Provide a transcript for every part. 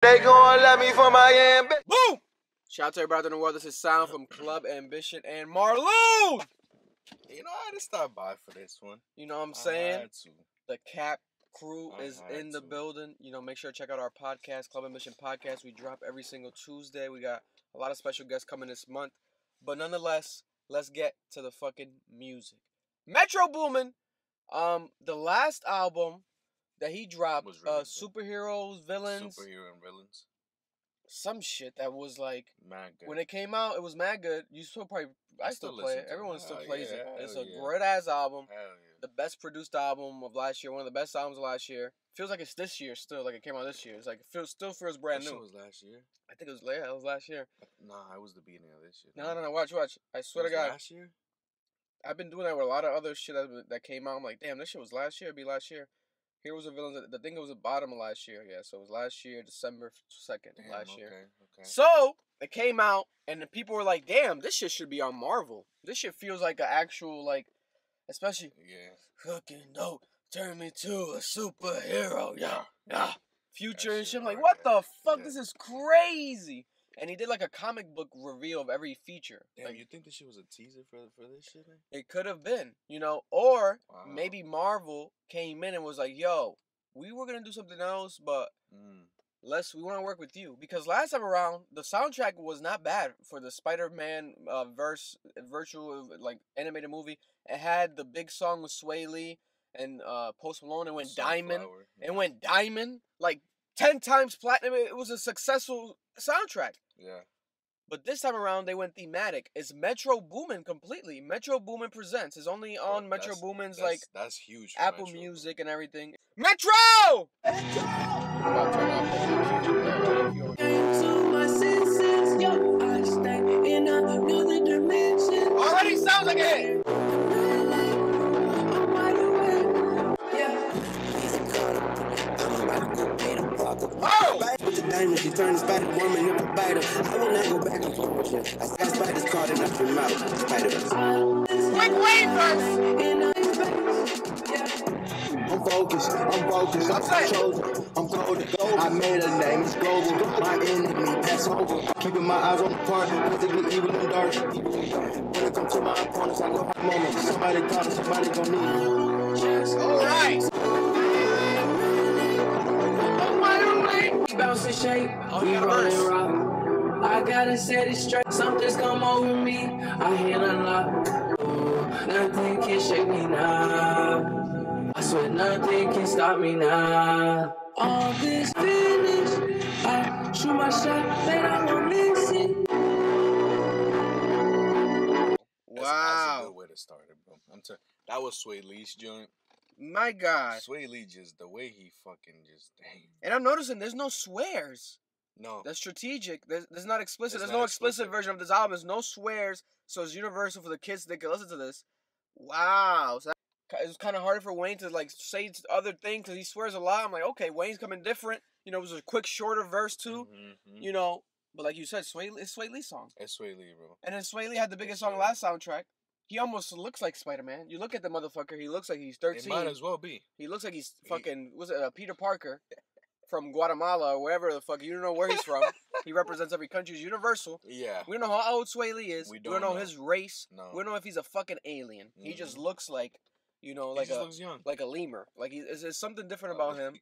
They gon' love me for my ambition. Boom! Shout out to everybody in the world. This is Sound from Club Ambition and Marlowe. You know, I had to stop by for this one. You know what I'm saying? I had to. The Cap crew is in the building. You know, make sure to check out our podcast, Club Ambition Podcast. We drop every single Tuesday. We got a lot of special guests coming this month. But nonetheless, let's get to the fucking music. Metro Boomin, the last album that he dropped, Was really Superheroes, Villains. Superhero and Villains. Some shit that was like, Mad good. when it came out, it was mad good. You still probably, I still play it. Everyone still plays it. It's a great ass album. Hell yeah. The best produced album of last year. One of the best albums of last year. Feels like it's this year still. Like it came out this year. It's like it still feels brand new. That was last year. I think it was later. It was last year. Nah, it was the beginning of this year. No. Watch. I swear to God. Last year. I've been doing that with a lot of other shit that came out. I'm like, damn, this shit was last year. It'd be last year. Heroes and Villains. I think it was the bottom of last year. Yeah, so it was last year, December 2nd, last year. Okay. So it came out, and the people were like, damn, this shit should be on Marvel. This shit feels like an actual, like, especially, fucking dope, turn me to a superhero, yeah. Future and shit. I'm like, what the fuck? Yeah. This is crazy. And he did like a comic book reveal of every feature. Damn, like, you think this shit was a teaser for this shit, man? It could have been, you know, or maybe Marvel came in and was like, yo, we were gonna do something else, but we want to work with you. Because last time around, the soundtrack was not bad for the Spider-Man virtual like animated movie. It had the big song with Swae and Post Malone. It went diamond. It went diamond like 10 times platinum. It was a successful soundtrack. Yeah. But this time around, they went thematic. It's Metro Boomin completely. Metro Boomin Presents. It's only on Metro Boomin's like that's huge. Apple Music and everything. Metro! Already sounds like it. Oh! With the diamond, she turned the Spider-Woman into a biter. I will not go back and forth. I got spiders caught in up your mouth. Spider-Man. Quick wavers! I'm focused, I'm chosen, I'm golden. I made a name, it's global. My enemy, pass over. Keeping my eyes on the part, physically evil and dark. When it comes to my opponents, I go hard moments. Somebody call it, somebody gon' need it. Alright! Bouncing shape, we rolling rock. I gotta set it straight. Something's come over me. I hit unlock. Nothing can shake me now. I swear nothing can stop me now. All this finish. I shoot my shot, but I won't miss it. Wow. That's a good way to start it, bro. That was Swae Lee's joint. My God. Swae Lee just, the way he fucking just, dang. And I'm noticing there's no swears. No. That's strategic. There's not explicit. There's no explicit version of this album. There's no swears. So it's universal for the kids that can listen to this. Wow. So it was kind of hard for Wayne to like say other things because he swears a lot. I'm like, okay, Wayne's coming different. You know, it was a quick, shorter verse too. You know, but like you said, it's Swae Lee's song. It's Swae Lee, bro. And then Swae Lee had the biggest song last soundtrack. He almost looks like Spider-Man. You look at the motherfucker, he looks like he's 13. It might as well be. He looks like he's fucking, Peter Parker from Guatemala or wherever the fuck. You don't know where he's from. He represents every country. He's universal. Yeah. We don't know how old Swae Lee is. We don't know his race. No. We don't know if he's a fucking alien. He just looks like, you know, like a lemur. Like there's something different about him.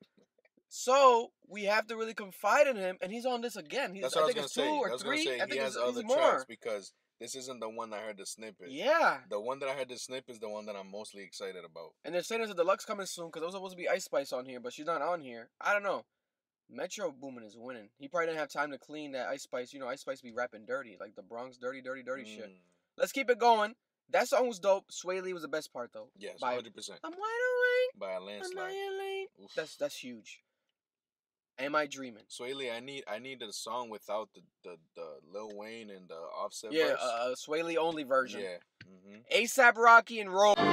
So we have to really confide in him, and he's on this again. That's what I think it's 2 or 3. I think he has other tracks because this isn't the one I heard the snippet. Yeah. The one that I heard the snippet is the one that I'm mostly excited about. And they're saying there's a deluxe coming soon because there was supposed to be Ice Spice on here, but she's not on here. I don't know. Metro Boomin is winning. He probably didn't have time to clean that Ice Spice. You know, Ice Spice be rapping dirty, like the Bronx dirty shit. Let's keep it going. That song was dope. Swae Lee was the best part though. Yes, 100%. I'm wide awake. By a landslide. Annihilate. That's huge. Am I dreaming? Swae Lee, I need a song without the Lil Wayne and the Offset verse. Yeah, Swae Lee only version. Yeah. ASAP Rocky and Roll. Waking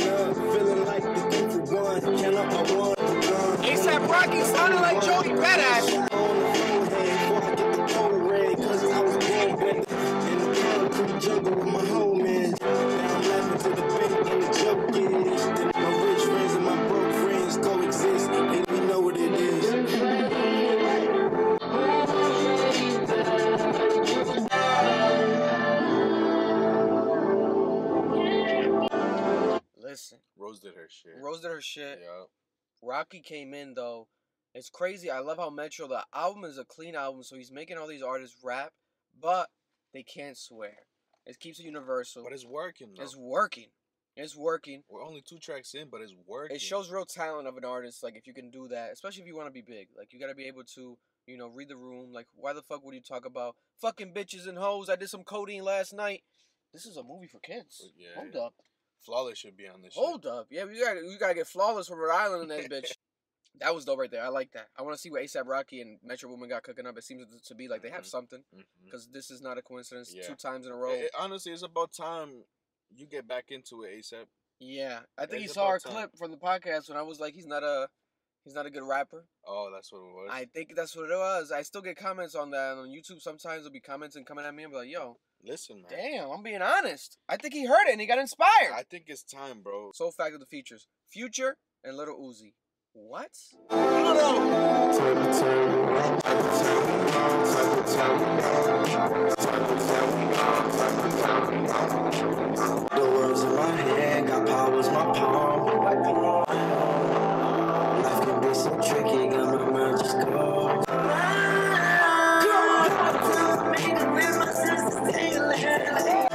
up, feeling like the 2-for-1. Can I want ASAP Rocky sounded like Jody Badass. Jungle with my whole man. Now I'm laughing to the bank and the joke is my rich friends and my broke friends coexist. And we know Roise did her shit. Yeah. Rocky came in though. It's crazy. I love how Metro, the album is a clean album, so he's making all these artists rap, but they can't swear. It keeps it universal. But it's working, though. It's working. It's working. We're only 2 tracks in, but it's working. It shows real talent of an artist, like, if you can do that, especially if you want to be big. Like, you got to be able to, you know, read the room. Like, why the fuck would you talk about fucking bitches and hoes? I did some codeine last night. This is a movie for kids. Yeah. Hold up. Flawless should be on this Hold up. Yeah, you gotta get Flawless from Rhode Island in that bitch. That was dope right there. I like that. I want to see what A$AP Rocky and Metro Boomin got cooking up. It seems to be like they have something. Because this is not a coincidence. Yeah. 2 times in a row. Honestly, it's about time you get back into it, A$AP. Yeah. I think It's he saw our about time. clip from the podcast when I was like, he's not a good rapper. Oh, that's what it was? I think that's what it was. I still get comments on that. On YouTube, sometimes there'll be comments and coming at me and be like, yo. Listen, man. Damn, I'm being honest. I think he heard it and he got inspired. I think it's time, bro. Sole fact of the features. Future and Little Uzi. What? The words in my head got powers my palm. Life can be so tricky, got my mind just go.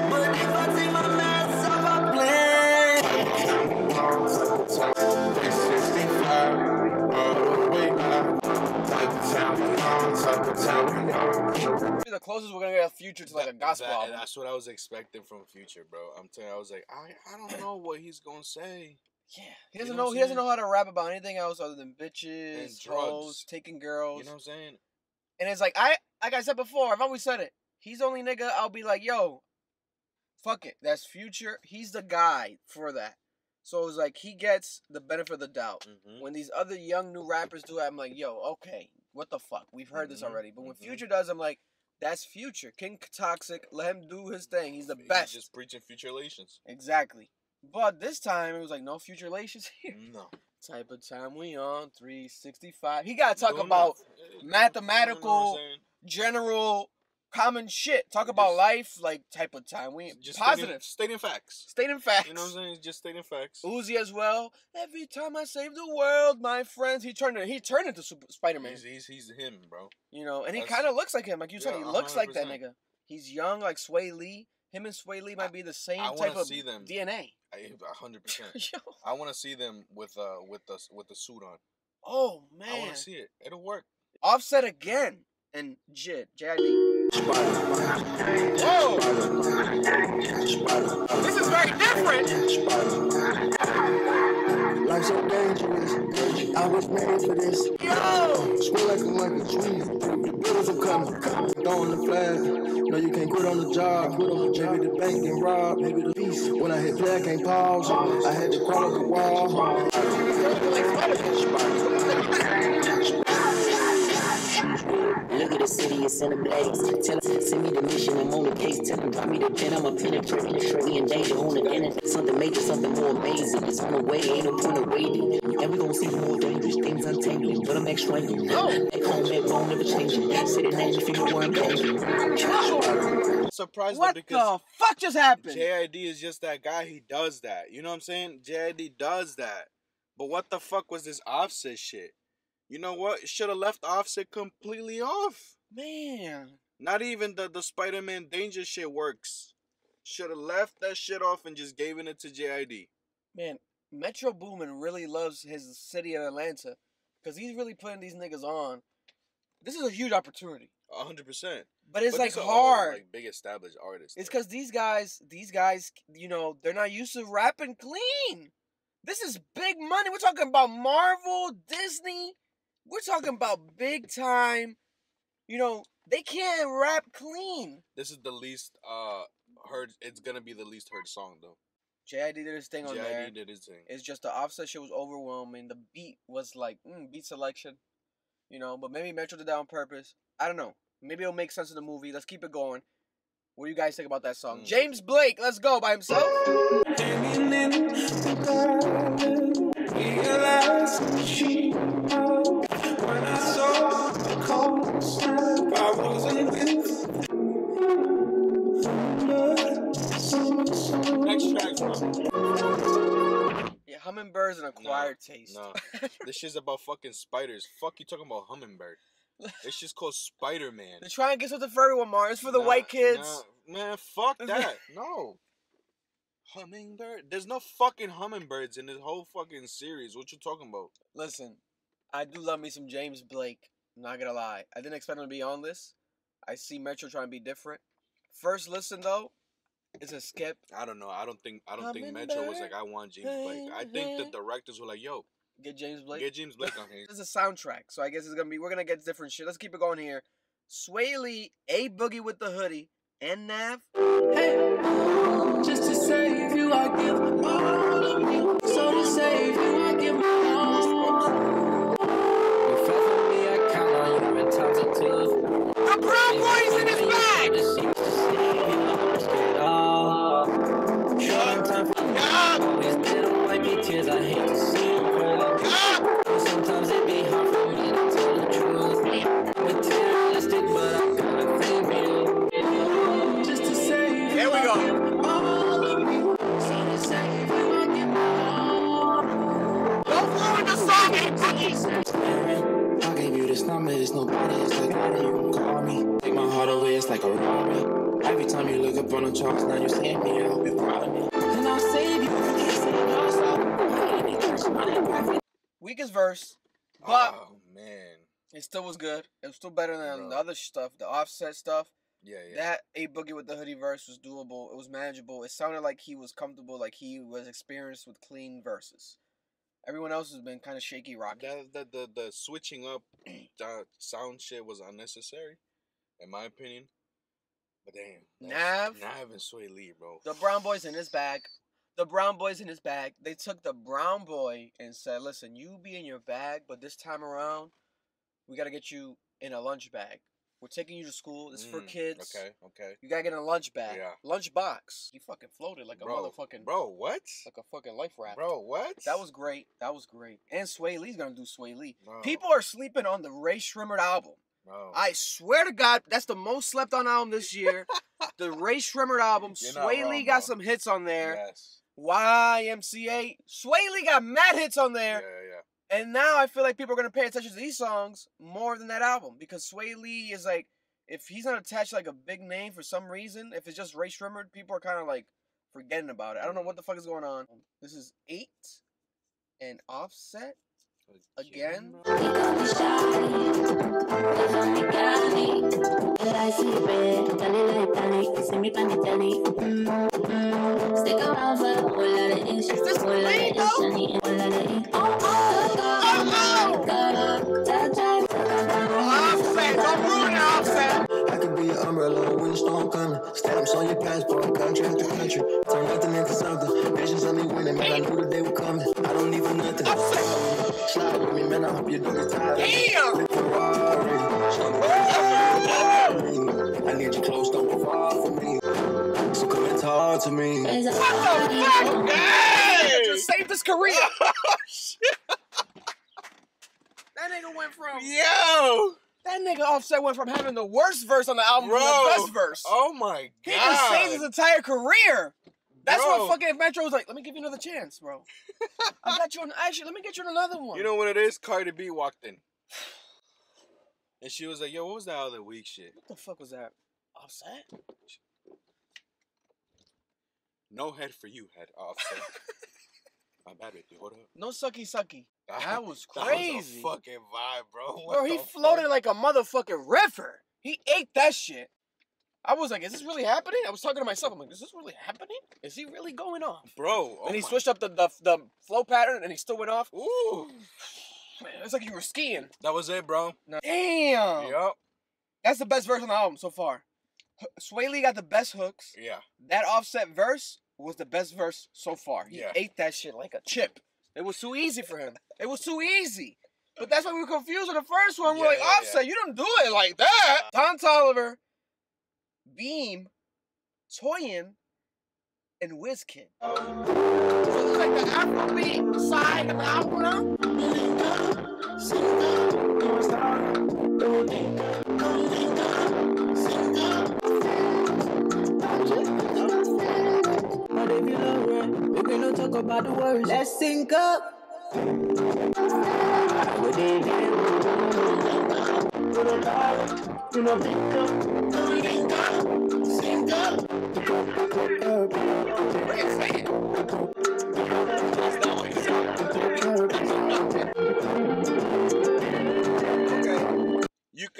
But if I take my mask off, I play. 365 all the way now. The closest we're gonna get a Future to like a gospel album. That's what I was expecting from Future, bro. I'm telling you, I was like, I don't know what he's gonna say. Yeah, he doesn't You know know. what He I'm doesn't know how to rap about anything else other than bitches, And drugs. hoes, taking girls. You know what I'm saying? And it's like like I said before, I've always said it. He's the only nigga I'll be like, yo, fuck it. That's Future. He's the guy for that. So it's like he gets the benefit of the doubt. When these other young new rappers do it, I'm like, yo, okay, what the fuck? We've heard this already. But when Future does, I'm like, that's Future. King Toxic, let him do his thing. He's the best. He's just preaching Future relations. Exactly. But this time, it was like, no Future relations here. No. Type of time we on, 365. He got to talk about mathematical, general, common shit. Talk about life, like, type of time. We Just positive. Stating facts. Stating facts. You know what I'm saying? Just stating facts. Uzi as well. Every time I save the world, my friends. He turned into Spider-Man. He's him, bro. You know, and he That's- kind of looks like him. Like you said, Yeah, he looks like that 100%. nigga. He's young, like Swae Lee. Him and Swae Lee might be the same I type wanna of see them. DNA. 100%. Yo. I want to see them with the suit on. Oh, I man. want to see it. It'll work. Offset again. And JID. Whoa! This is very different. Life's so dangerous. I was made for this. Yo! Swear like I'm like a tree. The bills are coming. Throwing the flag. No, you can't quit on the job. Maybe the bank can rob. Maybe the beast. When I hit play, I can't pause. I had to crawl up the wall. Look at the city, it's in a blaze. Send me the mission, I'm on the case. Tell them, drop me the pen, I'ma penetrate in danger. On the internet, something major, something more amazing. It's on the way, ain't no point of waiting. And we gon' see more dangerous things untangling. But I'm extrangling. Back home, that bone never changing. Say the name if you know where I'm changing. I'm surprised What because the fuck just happened? JID is just that guy. He does that. You know what I'm saying? JID does that. But what the fuck was this Offset shit? You know what? Should have left Offset completely off. Man. Not even the Spider-Man danger shit works. Should have left that shit off and just gave it to JID. Man, Metro Boomin really loves his city of Atlanta. Because he's really putting these niggas on. This is a huge opportunity. 100%. But it's like these are all, hard. like big established artists. It's though. because these guys, you know, they're not used to rapping clean. This is big money. We're talking about Marvel, Disney. We're talking about big time. You know, they can't rap clean. This is the least heard. It's gonna be the least heard song though. JID did his thing on there. JID did his thing. It's just the Offset shit was overwhelming. The beat was like, beat selection. You know, but maybe Metro did that on purpose. I don't know. Maybe it'll make sense in the movie. Let's keep it going. What do you guys think about that song? James Blake, let's go by himself. When I saw the cold snap, I wasn't with. Next track, bro. Yeah, Hummingbird Hummingbird is an acquired taste. No, this shit's about fucking spiders. Fuck you talking about Hummingbird. This shit's called Spider-Man. They're trying to get something for everyone, Mar. It's for the white kids. Man, fuck that. No. Hummingbird? There's no fucking hummingbirds in this whole fucking series. What you talking about? Listen, I do love me some James Blake. I'm not gonna lie. I didn't expect him to be on this. I see Metro trying to be different. First listen though, it's a skip. I don't know. I don't think Metro was like, I want James Blake. I think the directors were like, yo, get James Blake. Get James Blake on here. This is a soundtrack, so I guess it's gonna be. We're gonna get different shit. Let's keep it going here. Swae Lee, A Boogie with the Hoodie, and Nav. Hey, just to save you, I give all of me. So to save you, I give all. You fell for me, I count on you in times of tough. The Brown Boys in his bag. Always did on wipe your tears. I hate to see you cry. Sometimes it be hard for me to tell the truth. Materialistic, but I gotta feel real. Just to save you. Here we go. All of me. So to save you, I give all. Don't ruin the song, A Boogie. I gave you this number, it's nobody, it's like how do you call me? Take my heart away, it's like a robbery. Every time you look up on the charts, now you see me, I hope you're proud of me. And I'll save you, I can't save yourself. Weakest verse, but oh man, it still was good. It was still better than the other stuff, the Offset stuff. Yeah. That A Boogie with the Hoodie verse was doable. It was manageable. It sounded like he was comfortable, like he was experienced with clean verses. Everyone else has been kind of shaky rocky. The switching up sound shit was unnecessary, in my opinion. But damn, Nav and Swae Lee, bro. The Brown Boys in his bag. The Brown Boys in his bag. They took the Brown Boy and said, listen, you be in your bag, but this time around, we got to get you in a lunch bag. We're taking you to school. This is for kids. Okay. You got to get in a lunch bag. Yeah. Lunch box. He fucking floated like a motherfucking... Bro, what? Like a fucking life raft. Bro, what? That was great. That was great. And Swae Lee's going to do Swae Lee. Bro. People are sleeping on the Ray Shrimmered album. Bro. I swear to God, that's the most slept on album this year. The Ray Shrimmered album. Swae Lee got some hits on there. Yes. YMCA. Swae Lee got mad hits on there. Yeah. And now I feel like people are going to pay attention to these songs more than that album. Because Swae Lee is like, if he's not attached to like a big name for some reason, if it's just Ray Shrimmered, people are kind of like forgetting about it. I don't know what the fuck is going on. This is 8 and Offset. Again. Is this clean though? Offset, don't ruin it, Offset. I could be an umbrella when the storm coming. Stamps on your passport, country after country. Turn nothing into something. Visions of me winning, man. I knew the day was coming. I don't need for nothing. Slide with me, man. I hope you don't get tired. Damn! I need you close, don't go far from me. So come and talk to me. What the fuck? Hey! Just saved his career. That nigga went from... Yo! That nigga Offset went from having the worst verse on the album to the best verse. Oh my God. He just saved his entire career. That's what fucking Metro was like, let me give you another chance, bro. I got you on... Actually, let me get you on another one. You know what it is? Cardi B walked in. And she was like, yo, what was that other weak shit? What the fuck was that? Offset? No head for you, head Offset. My bad, baby. Hold up. No sucky sucky. That was crazy. That was a fucking vibe, bro. Bro, he floated like a motherfucking river. He ate that shit. I was like, is this really happening? I was talking to myself. I'm like, is this really happening? Is he really going off? Bro. And he switched up the flow pattern and he still went off. Ooh. Man, it's like you were skiing. That was it, bro. Damn. Yup. That's the best verse on the album so far. Swae Lee got the best hooks. Yeah. That Offset verse was the best verse so far. He Yeah. ate that shit like a chip. It was too easy for him. It was too easy. But that's why we were confused with the first one. We're like, Offset, you don't do it like that. Don Toliver, Beam, Toian, and Wizkid. So this is like the Afrobeat side of the album now? But if you love right, we can talk about the words. Let's sync up.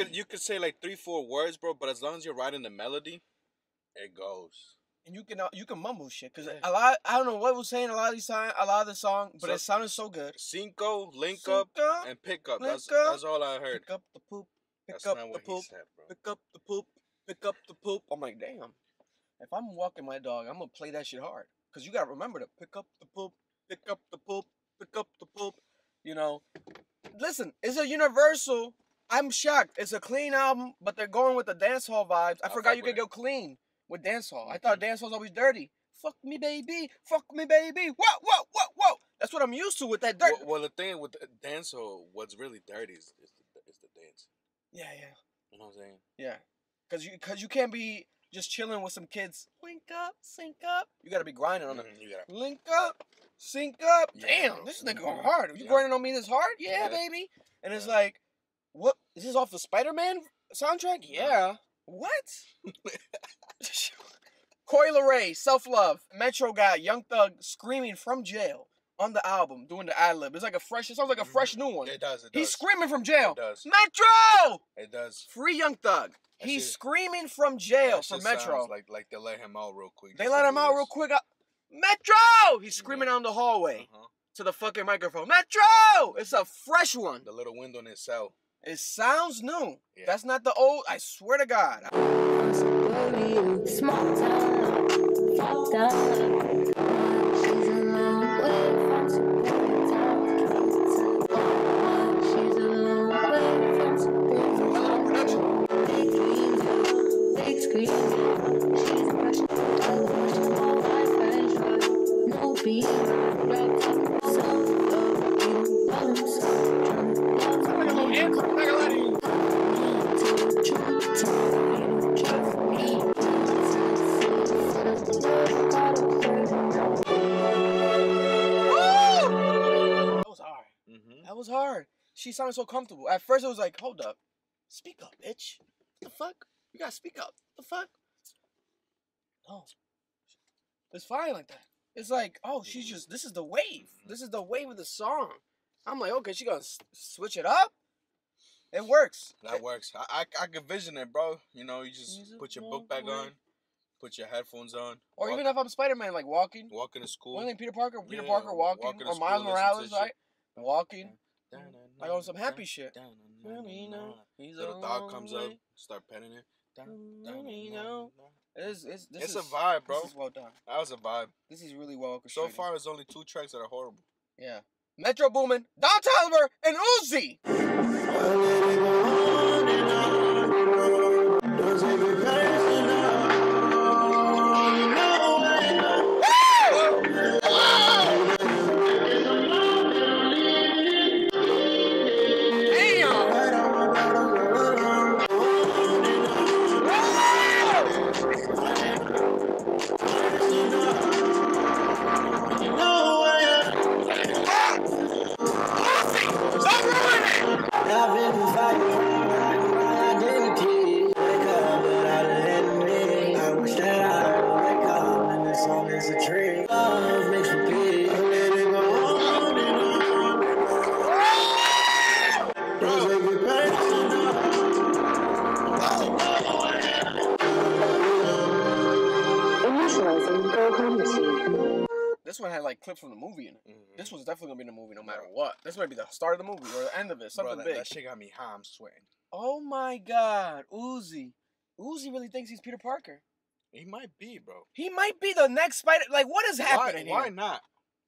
You could say like 3-4 words, bro, but as long as you're writing the melody, it goes. And you can mumble shit because a lot. I don't know what was saying a lot of the song, but it sounded so good. Cinco, link up, and pick up. That's all I heard. Pick up the poop. Pick up the poop. Pick up the poop. Pick up the poop. I'm like, damn. If I'm walking my dog, I'm gonna play that shit hard because you gotta remember to pick up the poop. Pick up the poop. Pick up the poop. You know, listen, it's a universal. I'm shocked. It's a clean album, but they're going with the dancehall vibes. I forgot you could go clean with dancehall. I thought dancehall's always dirty. Fuck me, baby. Fuck me, baby. Whoa. That's what I'm used to with that dirt. Well, the thing with the dancehall, what's really dirty is the dance. Yeah. You know what I'm saying? Yeah. Cause you can't be just chilling with some kids. Link up, sync up. You gotta be grinding on it. Link up, sync up. Yeah. Damn, this nigga going hard. You grinding on me this hard? Yeah, baby. And it's like, what? Is this off the Spider-Man soundtrack? Yeah. What? Leray, Self-Love, Metro Guy, Young Thug screaming from jail on the album, doing the ad-lib. It sounds like a fresh new one. It does. He's screaming from jail. It does. Metro! It does. Free Young Thug. He's screaming from jail for Metro. Like they let him out real quick. They let him out real quick. Metro! He's screaming down the hallway to the fucking microphone. Metro! It's a fresh one. The little window in his cell. It sounds new. Yeah. That's not the old. I swear to God. Small time, fucked up. She's a long way from supporting time. She's a long way from supporting time. Big dreams, big screens. She's a rush. All my friends rush. No beat, rock top, That was hard. She sounded so comfortable. At first, it was like, hold up. Speak up, bitch. What the fuck? You gotta speak up. What the fuck? No. It's fine like that. It's like, oh, this is the wave. This is the wave of the song. I'm like, okay, she gonna switch it up? It works. That works. I can vision it, bro. You know, you just put your book back on, put your headphones on. Or even if I'm Spider-Man, like walking. Walking to school. One thing, Peter Parker walking. Or Miles Morales, right? Walking. Like on some happy shit. Little dog comes up, start petting it. It's a vibe, bro. This is well done. That was a vibe. This is really well orchestrated. So far, there's only 2 tracks that are horrible. Yeah. Metro Boomin, Don Toliver, and Uzi. This one had like clips from the movie in it. This was definitely gonna be in the movie no matter what. This might be the start of the movie or the end of it. Something big. That shit got me high. I'm sweating. Oh my God, Uzi. Uzi really thinks he's Peter Parker. He might be, bro. He might be the next Spider. Like, what is happening here? Why not?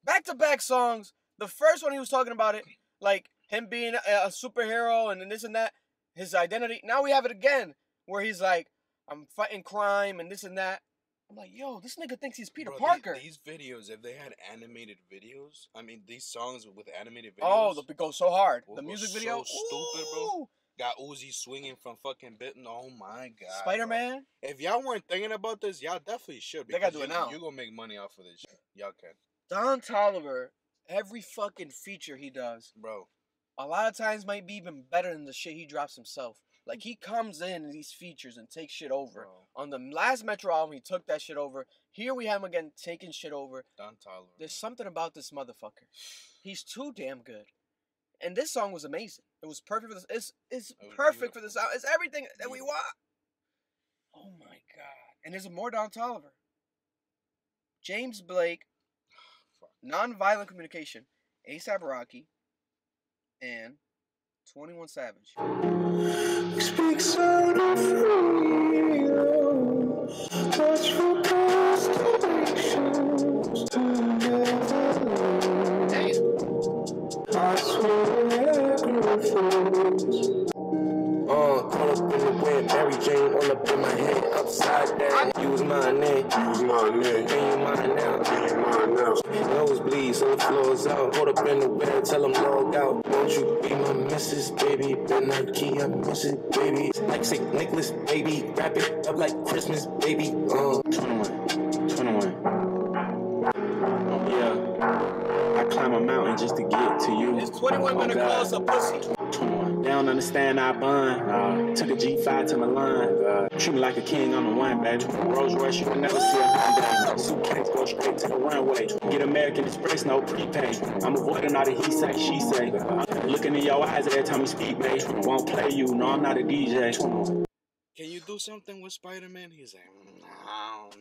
Back-to-back songs. The first one he was talking about it, like him being a superhero and this and that, his identity. Now we have it again, where he's like, I'm fighting crime and this and that. I'm like, yo, this nigga thinks he's Peter Parker. These videos, if they had animated videos, I mean, these songs with animated videos. Oh, they go so hard. The music video. So stupid, bro. Got Uzi swinging from fucking bitten. Oh my God. Spider-Man. Bro. If y'all weren't thinking about this, y'all definitely should. They gotta do it now. You're gonna make money off of this shit. Y'all can. Don Toliver, every fucking feature he does. Bro. a lot of times might be even better than the shit he drops himself. Like, he comes in these features and takes shit over. On the last Metro album, he took that shit over. Here we have him again taking shit over. Don Toliver. There's something about this motherfucker. He's too damn good. And this song was amazing. It was perfect for this. It's perfect for this album. It's everything that we want. Oh my God. And there's more Don Toliver. James Blake, Nonviolent Communication, A$AP Rocky, and 21 Savage. Speaks out of freedom, touch for constellations together. I swear sacrifice. Call up in the wind, Mary Jane all up in my head, upside down. Use my name, and you mine now. Nosebleed, so the floor's out. Hold up in the wind, tell them log out. Won't you be my missus, baby? Been a key, I miss it, baby. Like St. Nicholas, baby. Wrap it up like Christmas, baby. 21. Yeah. I climb a mountain just to get to you. Is 21 gonna call us a pussy? 21. They don't understand I bun. Took a G5 to Milan. Treat me like a king on the one, baby. Rolls Royce, you can never see a Hyundai. Suitcase, go straight to the runway. Get American Express, no prepaid. I'm avoiding all the he say, she say. Looking in your eyes every time we speak, babe. Won't play you, no, I'm not a DJ. Can you do something with Spider-Man? He's like,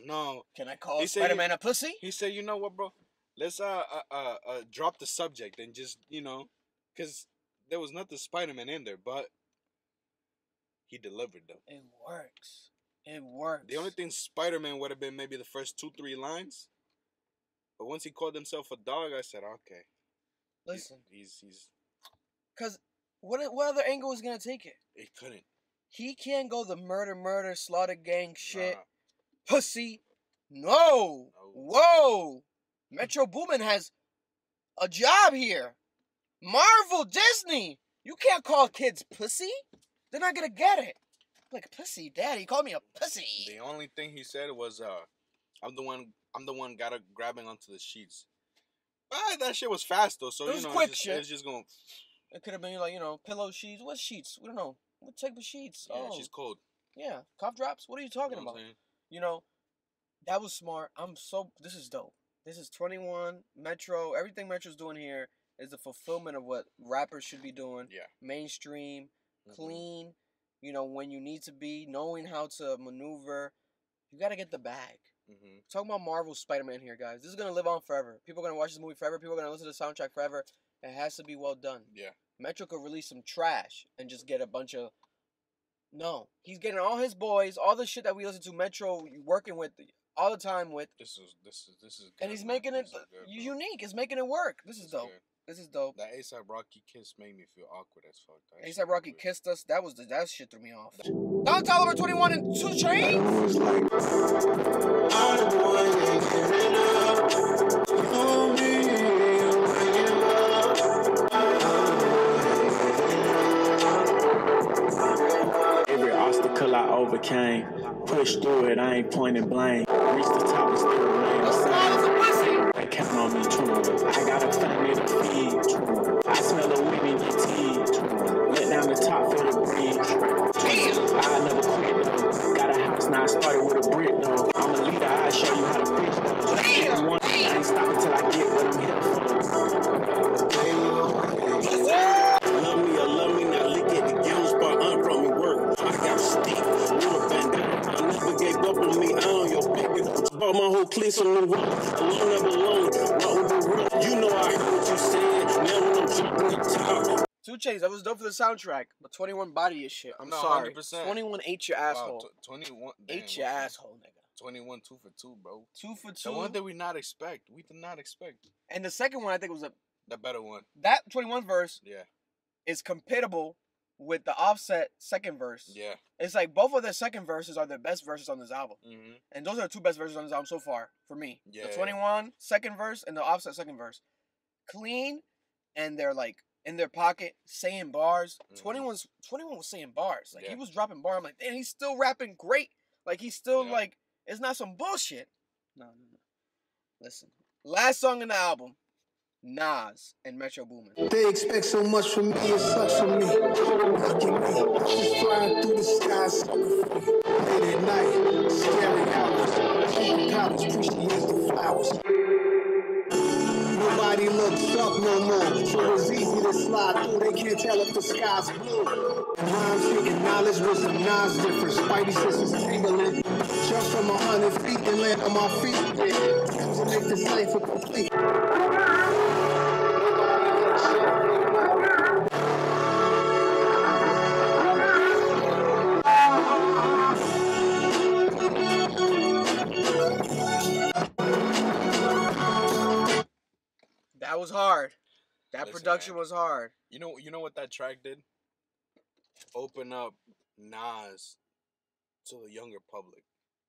no. Can I call Spider-Man a pussy? He said, you know what, bro? Let's drop the subject and just, because there was nothing Spider-Man in there, but he delivered though. It works. It works. The only thing Spider-Man would have been maybe the first 2-3 lines, but once he called himself a dog, I said, okay. Listen, he's because what other angle is gonna take it? He couldn't. He can't go the murder, slaughter gang shit, pussy. No. Whoa. Metro Boomin has a job here. Marvel, Disney. You can't call kids pussy. They're not gonna get it. Like, pussy, daddy, call me a pussy. The only thing he said was, I'm the one grabbing onto the sheets. That shit was fast though, so it was quick shit. It's just going. It could have been like, pillow sheets. What sheets? We don't know. What type of sheets? Yeah, she's cold. Yeah, cough drops. What are you talking about? That was smart. This is dope. This is 21, Metro. Everything Metro's doing here is the fulfillment of what rappers should be doing. Yeah. Mainstream, clean, when you need to be, knowing how to maneuver. You got to get the bag. Talking about Marvel's Spider-Man here, guys. This is going to live on forever. People are going to watch this movie forever. People are going to listen to the soundtrack forever. It has to be well done. Yeah. Metro could release some trash and just get a bunch of... No. He's getting all his boys, all the shit that we listen to Metro working with all the time with. This is good. And he's making it unique. It's making it work. This is dope. Good. This is dope. That A$AP Rocky kiss made me feel awkward as fuck. A$AP Rocky kissed us. That shit threw me off. Don Toliver 21 and 2 Chainz. Every obstacle I overcame, pushed through it, I ain't pointing blame. Reached the top and still remain the same. They count on me, true. I got a family to feed, true. I smell the wind in your teeth, true. Let down the top, feel the breeze. I never quit, though. Got a house, now I started with a brick, though. I'm a leader, I show you how to preach, though. I ain't stopping till I get what I'm here for. Love me, now look at the gills part, brought me work. I got a stick, with a bandana. I never gave up on me, I own your baby. Bought my whole clique on the road. Alone, never alone. What with the road? You know I heard what you said. Now when I'm dropping the top. 2 Chainz, that was dope for the soundtrack, but 21 body is shit. I'm sorry. 100%. 21 ate your asshole. 21 ate your asshole, nigga. 21 2 for 2, bro. 2 for 2. The one that we did not expect. And the second one, I think, was the better one. That 21 verse. Yeah. Is compatible with the Offset second verse. Yeah. It's like both of their second verses are their best verses on this album. And those are the 2 best verses on this album so far for me. Yeah. The 21 second verse and the Offset second verse. Clean, and they're like in their pocket saying bars. 21 was saying bars. Like he was dropping bars. I'm like, damn, he's still rapping great. Like he's still like, it's not some bullshit. No. Listen. Last song in the album. Nas and Metro Boomin. They expect so much from me, it sucks for me. Look at me, just flying through the sky, sucker free. Late at night, scary hours. Superpowers, appreciate the flowers. Nobody looks up no more, so it's easy to slide through. They can't tell if the sky's blue. Rhymes taking knowledge, wisdom, Nas different. Spidey senses tingling. Jump from 100 feet and land on my feet. Yeah, to make this cipher complete. That was hard. That Listen, production man. was hard. You know what that track did? Open up Nas to the younger public.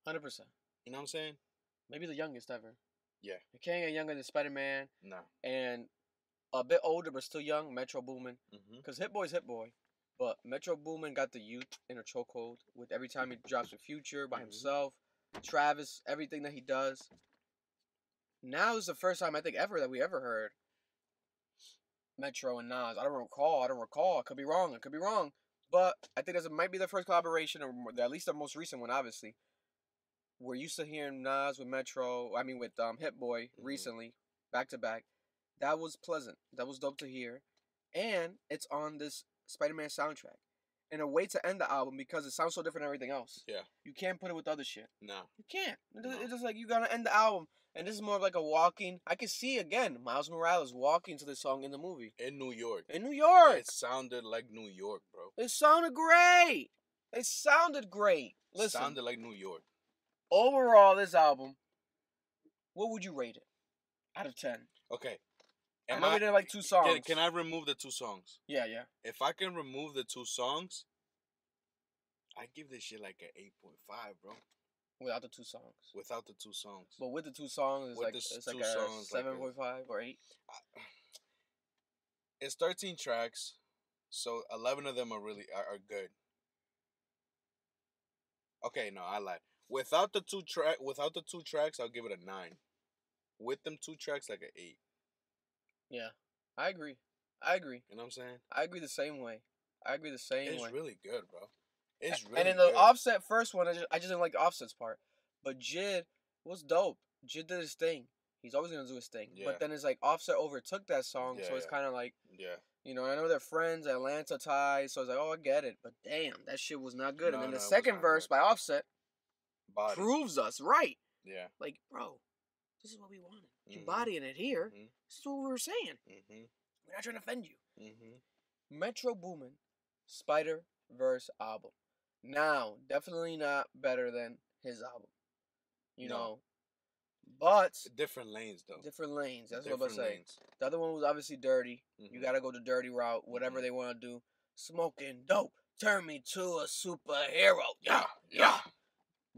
100%. You know what I'm saying? Maybe the youngest ever. Yeah. You can't get younger than Spider-Man. No. And a bit older but still young, Metro Boomin. Because Hit Boy's Hit Boy. But Metro Boomin got the youth in a chokehold with every time he drops a Future by himself. Travis, everything that he does. Now is the first time I think ever that we ever heard Metro and Nas. I don't recall. I could be wrong. But I think this might be the first collaboration, or at least the most recent one, obviously. We're used to hearing Nas with Metro, with Hit Boy recently, back to back. That was pleasant. That was dope to hear. And it's on this Spider-Man soundtrack. And a way to end the album because it sounds so different than everything else. Yeah. You can't put it with other shit. No. You can't. No. It's just like you gotta end the album. And this is more of like a walking. I can see again Miles Morales walking to this song in the movie. In New York. In New York. It sounded like New York, bro. It sounded great. Listen. Sounded like New York. Overall, this album, what would you rate it out of 10? Okay. I know we did like 2 songs. Can I remove the 2 songs? Yeah. If I can remove the 2 songs, I give this shit like an 8.5, bro. Without the 2 songs. Without the 2 songs. But with the 2 songs, it's like a 7.5 or 8. It's 13 tracks, so 11 of them are really are good. Okay, no, I lied. Without the 2 tracks, I'll give it a 9. With them 2 tracks, like an 8. Yeah, I agree. You know what I'm saying? I agree the same way. It's really good, bro. It's really good. And in the good. Offset first one, I just didn't like the Offset's part. But Jid was dope. Jid did his thing. He's always going to do his thing. Yeah. But then it's like Offset overtook that song, so it's kind of like, you know, I know they're friends, Atlanta ties, so I was like, oh, I get it. But damn, that shit was not good. And then the second verse by Offset proves us right. Yeah. Like, bro, this is what we wanted. You bodying it here. This is what we were saying. We're not trying to offend you. Metro Boomin, Spider-Verse album. Now, definitely not better than his album. You know. But different lanes, though. Different lanes. That's what I'm saying. The other one was obviously dirty. You got to go the dirty route. Whatever they want to do. Smoking dope. Turn me to a superhero. Yeah.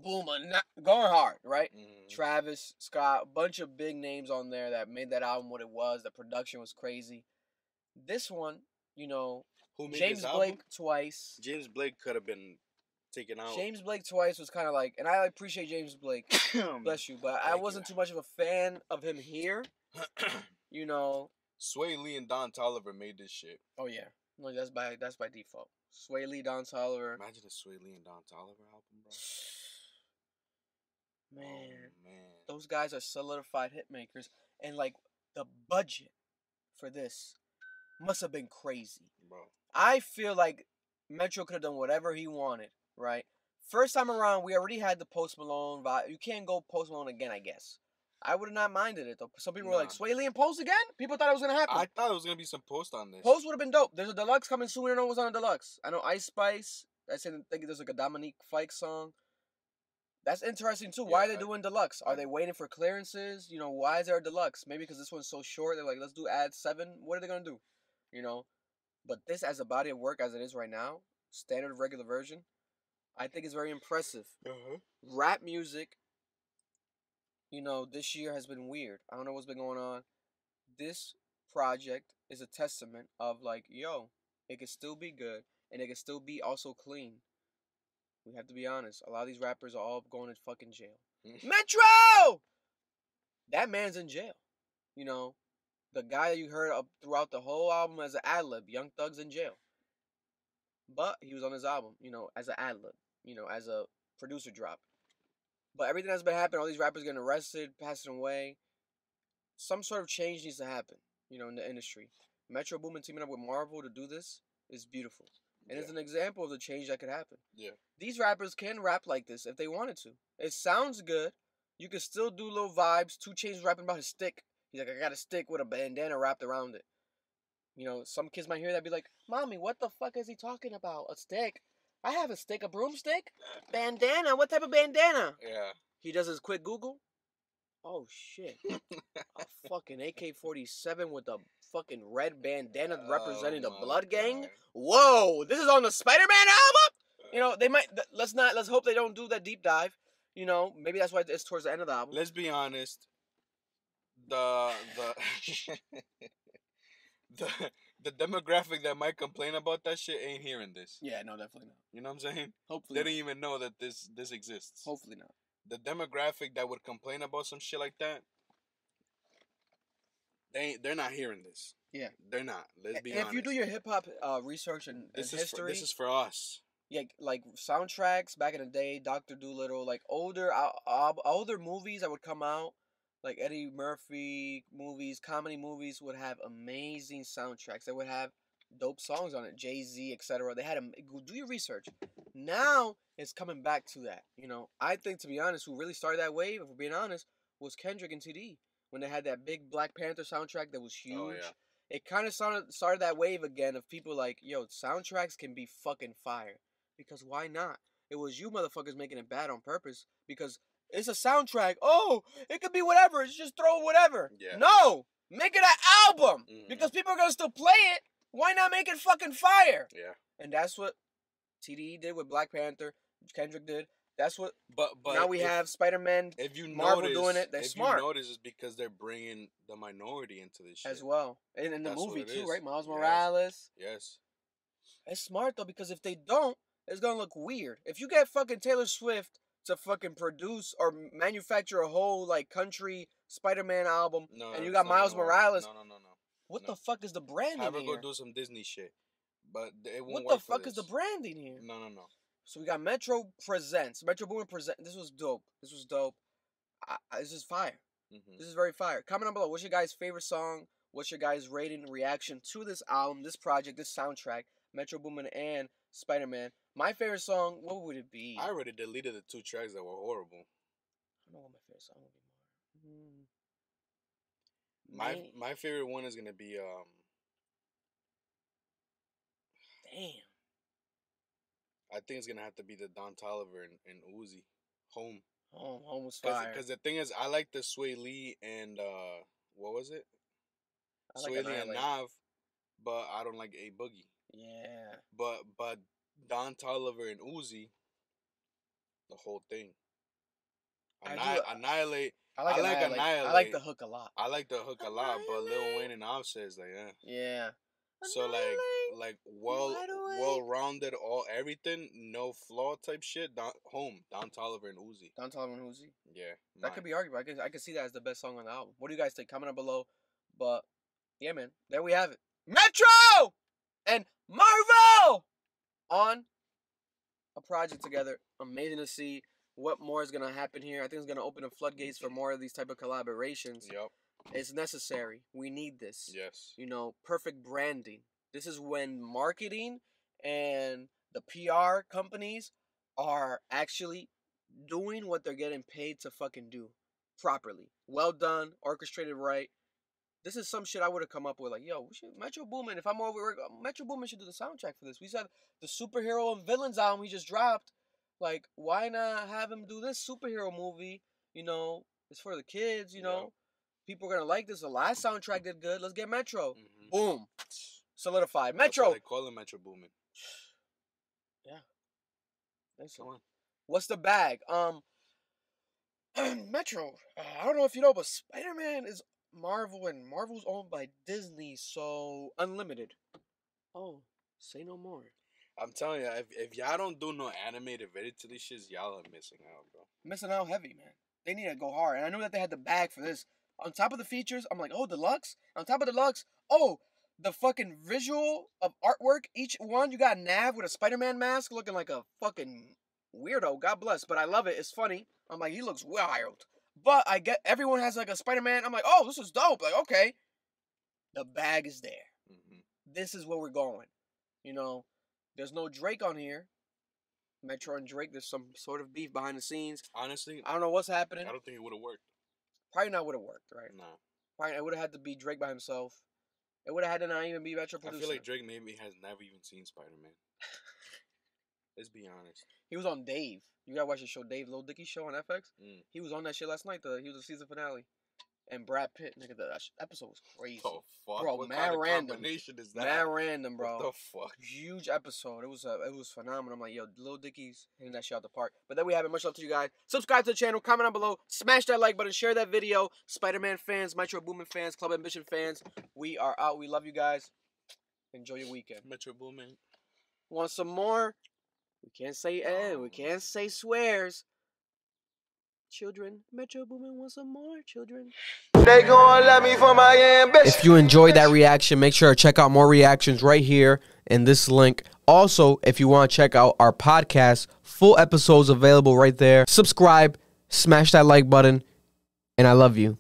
Boomin. Going hard, right? Travis, Scott, a bunch of big names on there that made that album what it was. The production was crazy. This one, you know, who made James Blake twice. James Blake could have been taken out. James Blake twice was kind of like, and I appreciate James Blake, bless you, but I wasn't too much of a fan of him here. You know, Swae Lee and Don Toliver made this shit. Oh yeah, no, that's by default. Swae Lee, Don Toliver. Imagine a Swae Lee and Don Toliver album, bro. Man, those guys are solidified hit makers, and like the budget for this must have been crazy, bro. I feel like Metro could have done whatever he wanted, right? First time around, we already had the Post Malone vibe. You can't go Post Malone again, I guess. I would have not minded it, though. Some people were like, Swae Lee and Post again? People thought it was going to happen. I thought it was going to be some Post on this. Post would have been dope. There's a deluxe coming soon. I don't know what's on a deluxe. I know Ice Spice. I think there's like a Dominique Fike song. That's interesting, too. Why are they doing deluxe? Are they waiting for clearances? You know, why is there a deluxe? Maybe because this one's so short. They're like, let's do add 7. What are they going to do? You know? But this, as a body of work as it is right now, standard regular version, I think is very impressive. Rap music, you know, this year has been weird. I don't know what's been going on. This project is a testament of like, yo, it can still be good and it can still be also clean. We have to be honest. A lot of these rappers are all going to fucking jail. Metro! That man's in jail. You know, the guy that you heard up throughout the whole album as an ad-lib, Young Thug's in jail. But he was on his album, you know, as an ad-lib, you know, as a producer drop. But everything that's been happening, all these rappers getting arrested, passing away, some sort of change needs to happen, you know, in the industry. Metro Boomin teaming up with Marvel to do this is beautiful. And it's an example of the change that could happen. Yeah. These rappers can rap like this if they wanted to. It sounds good. You can still do little vibes. 2 Chainz rapping about his stick. He's like, I got a stick with a bandana wrapped around it. You know, some kids might hear that and be like, Mommy, what the fuck is he talking about? A stick? I have a stick, a broomstick? Bandana? What type of bandana? Yeah. He does his quick Google. Oh, shit. A fucking AK-47 with a fucking red bandana representing the Blood Gang? Whoa, this is on the Spider-Man album? You know, they might, let's hope they don't do that deep dive. You know, maybe that's why it's towards the end of the album. Let's be honest. The demographic that might complain about that shit ain't hearing this. Yeah, no, definitely not. You know what I'm saying? Hopefully they didn't even know that this exists. Hopefully not. The demographic that would complain about some shit like that, they're not hearing this. Yeah, they're not. Let's be honest. If you do your hip hop research and history, this is for us. Yeah, like soundtracks back in the day, Dr. Dolittle, like older movies that would come out, like Eddie Murphy movies, comedy movies would have amazing soundtracks. They would have dope songs on it, Jay-Z, etc. They had do your research. Now it's coming back to that. You know, I think, to be honest, who really started that wave, if we're being honest, was Kendrick and TD when they had that big Black Panther soundtrack that was huge. Oh, yeah. It kind of started that wave again of people like, yo, soundtracks can be fucking fire. Because why not? It was you motherfuckers making it bad on purpose. Because it's a soundtrack. Oh, it could be whatever. It's just throw whatever. Yeah. No! Make it an album! Mm-hmm. Because people are going to still play it. Why not make it fucking fire? Yeah. And that's what TDE did with Black Panther. Kendrick did. That's what. But now we have Spider-Man. If you Marvel notice, doing it. They're smart. If you notice, it's because they're bringing the minority into this shit as well, and in the movie too, is. Right? Miles Morales. Yes. It's smart though, because if they don't, it's gonna look weird. If you get fucking Taylor Swift to fucking produce or manufacture a whole like country Spider-Man album, and you got Miles Morales. No. What the fuck is the branding here? Have her here? go do some Disney shit, but it won't What work the fuck for is the branding here? No. So we got Metro Boomin Presents. This was dope. This is fire. Mm-hmm. This is very fire. Comment down below. What's your guys' favorite song? What's your guys' rating and reaction to this album, this project, this soundtrack, Metro Boomin and Spider-Man? My favorite song, what would it be? I already deleted the 2 tracks that were horrible. I don't know what my favorite song would be. My favorite one is gonna be Damn. I think it's gonna have to be the Don Toliver and Uzi. Home was fire. Because the thing is, I like the Swae Lee and what was it? Swae Lee and Nav, but I don't like A Boogie. Yeah. But Don Toliver and Uzi, the whole thing. Annihilate. I like Annihilate. I like the hook a lot. But Lil Wayne and Offset is like, yeah. So like well-rounded, all everything, no flaw type shit. Don Toliver and Uzi. Yeah, that could be arguable. I could see that as the best song on the album. What do you guys think? Comment down below. But yeah, man, there we have it. Metro and Marvel on a project together. Amazing to see what more is gonna happen here. I think it's gonna open the floodgates for more of these type of collaborations. Yep. It's necessary. We need this. Yes. You know, perfect branding. This is when marketing and the PR companies are actually doing what they're getting paid to fucking do properly. Well done, orchestrated right. This is some shit I would have come up with. Like, yo, Metro Boomin, if I'm over, Metro Boomin should do the soundtrack for this. We said the superhero and villains album he just dropped. Like, why not have him do this superhero movie? You know, it's for the kids, you know. People are going to like this. The last soundtrack did good. Let's get Metro. Mm-hmm. Boom. Solidified. Metro. That's why they call him Metro Boomin. Yeah. Thanks so. Come on. What's the bag? Metro. I don't know if you know, but Spider-Man is Marvel, and Marvel's owned by Disney, so unlimited. Oh, say no more. I'm telling you, if y'all don't do no animated edit to these shits, y'all are missing out, bro. Missing out heavy, man. They need to go hard. And I knew that they had the bag for this. on top of the features, I'm like, oh, deluxe. On top of deluxe, oh, the fucking visual of artwork. Each one, you got Nav with a Spider-Man mask looking like a fucking weirdo. God bless, but I love it. It's funny. I'm like, he looks wild. But I get everyone has like a Spider-Man. I'm like, oh, this is dope. Like, okay, the bag is there. This is where we're going. You know, there's no Drake on here. Metro and Drake, there's some sort of beef behind the scenes. Honestly, I don't know what's happening. I don't think it would have worked. Probably not would have worked, right? No. Probably it would have had to be Drake by himself. It would have had to not even be Metro producing. I feel like Drake maybe has never even seen Spider-Man. Let's be honest. He was on Dave. You gotta watch the show, Dave, Lil Dicky show on FX. He was on that shit last night. He was the season finale. And Brad Pitt, nigga, the episode was crazy. The fuck? Bro, what mad kind of random. combination is that? Mad random, bro. What the fuck? Huge episode. It was phenomenal. I'm like, yo, Lil Dicky's hitting that shit out the park. But then we have it. Much love to you guys. Subscribe to the channel. Comment down below. Smash that like button. Share that video. Spider-Man fans, Metro Boomin fans, Club Ambition fans. We are out. We love you guys. Enjoy your weekend. Metro Boomin. Want some more? We can't say we can't say swears. Children, Metro Boomin wants some more, children. They gon' let me for my ambition. If you enjoyed that reaction, make sure to check out more reactions right here in this link. Also, if you want to check out our podcast, full episodes available right there. Subscribe, smash that like button, and I love you.